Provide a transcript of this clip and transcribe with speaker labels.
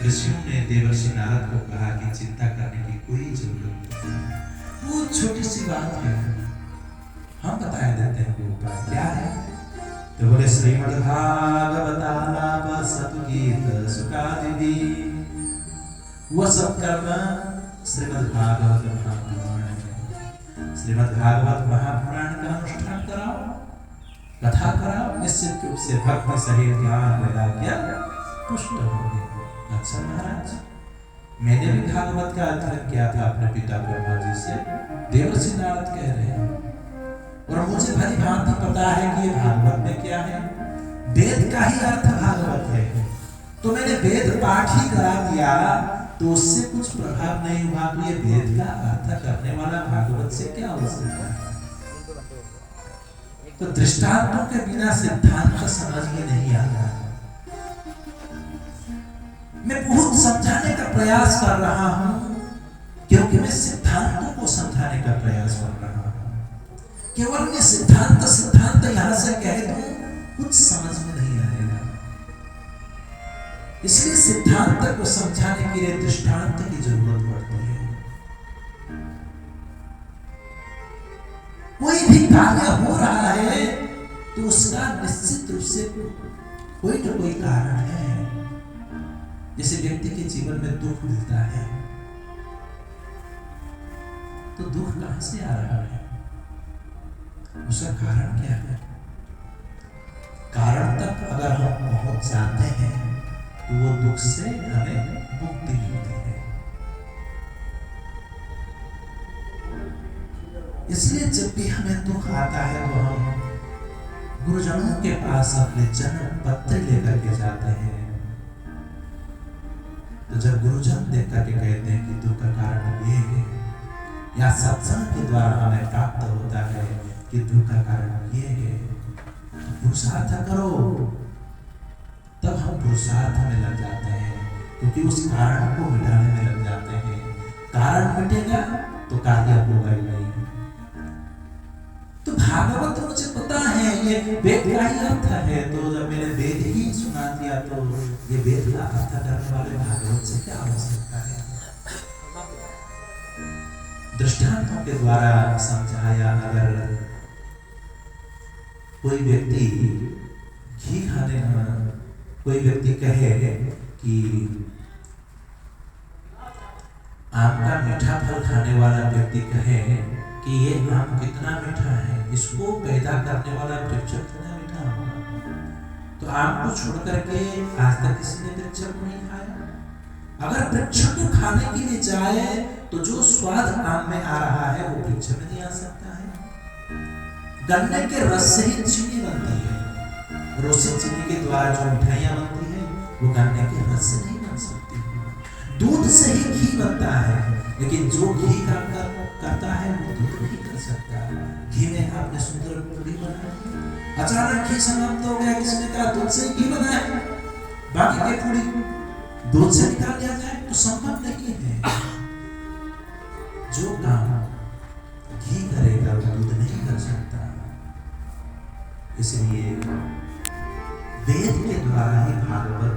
Speaker 1: ऋषियों ने देवर्षि नारद को कहा कि चिंता करने की कोई जरूरत नहीं, वो छोटी सी बात है, हम बता देते हैं वो उपाय क्या है। तो बोले श्रीमद्भागवतालापसतुगीत सुखादिवी, वो सब करना श्रीमद्भागवत महापुराण है। श्रीमद्भागवत महापुराण का अनुष्ठान कराओ, कथा कराओ, निश्चित रूप से भक्ति सहित ज्ञान वैराग्य पुष्ट होंगे। अच्छा महाराज, मैंने भी भागवत का अध्ययन किया था अपने पिता ब्रह्मा जी से, देवर्षि नारद कह रहे हैं, और मुझे भली भांति पता है कि ये भागवत में क्या है, वेद का ही अर्थ भागवत है। तो मैंने वेद पाठ ही करा दिया तो उससे कुछ प्रभाव नहीं हुआ, तो ये वेद का अर्थ करने वाला भागवत से क्या हो सकता है। तो दृष्टांतों के बिना सिद्धांत समझ में नहीं आता। मैं बहुत समझाने का प्रयास कर रहा हूं, क्योंकि मैं सिद्धांतों को समझाने का प्रयास कर रहा हूं। केवल मैं सिद्धांत यहां से कह दूं कुछ समझ में नहीं आएगा, इसलिए सिद्धांत को समझाने के लिए दृष्टांत की जरूरत पड़ती है। कोई भी कार्य हो रहा है तो उसका निश्चित रूप से कोई न कोई कारण है। जैसे व्यक्ति के जीवन में दुख मिलता है, तो दुख कहां से आ रहा है, उसका कारण क्या है। कारण तक अगर हम पहुंच जाते हैं तो वो दुख से हमें मुक्ति मिलती है। इसलिए जब भी हमें दुख आता है तो हम गुरुजनों के पास अपने जन्म पत्र लेकर के जाते हैं। तो जब गुरुजन देख करके कहते हैं कि दुख का कारण ये है, या सत्संग के द्वारा हमें प्राप्त होता है कि दुख का कारण ये है, तो पुरुषार्थ करो। तब हम पुरुषार्थ में लग जाते हैं, क्योंकि उस कारण को मिटाने में लग जाते हैं। कारण मिटेगा तो कार्य होगा ही नहीं। तो भागवत मुझे पता है ये वेद का ही अर्थ है, तो जब मैंने वेद ही सुना दिया तो ये वेद का अर्थ करने वाले भागवत से क्या हो सकता है। दृष्टांतों के द्वारा समझाया। अगर कोई व्यक्ति घी खाने, कोई व्यक्ति कहे कि आम का मीठा फल खाने वाला व्यक्ति कहे कि ये आम कितना मीठा है, इसको पैदा करने वाला वृक्ष कितना मीठा होगा, तो आम को छोड़ करके आज तक किसी ने वृक्ष को नहीं खाया। अगर वृक्ष को खाने के लिए जाए तो जो स्वाद आम में आ रहा है वो वृक्ष में नहीं आ सकता है। गन्ने के रस से ही चीनी बनती है, रोसी चीनी के द्वारा जो मिठाइयां बनती है वो गन्ने के रस से नहीं बन सकती। दूध से ही घी बनता है, लेकिन जो घी काम करता है वो दूध नहीं कर सकता। घी में आपने सुंदर पूरी बनाई, अचानक घी समाप्त हो गया, किसने कहा दूध से घी बना है, बाकी के पूरी दूध से निकाल दिया जाए तो संभव नहीं है। जो काम घी करेगा वो दूध नहीं कर सकता। इसलिए वेद के द्वारा ही भागवत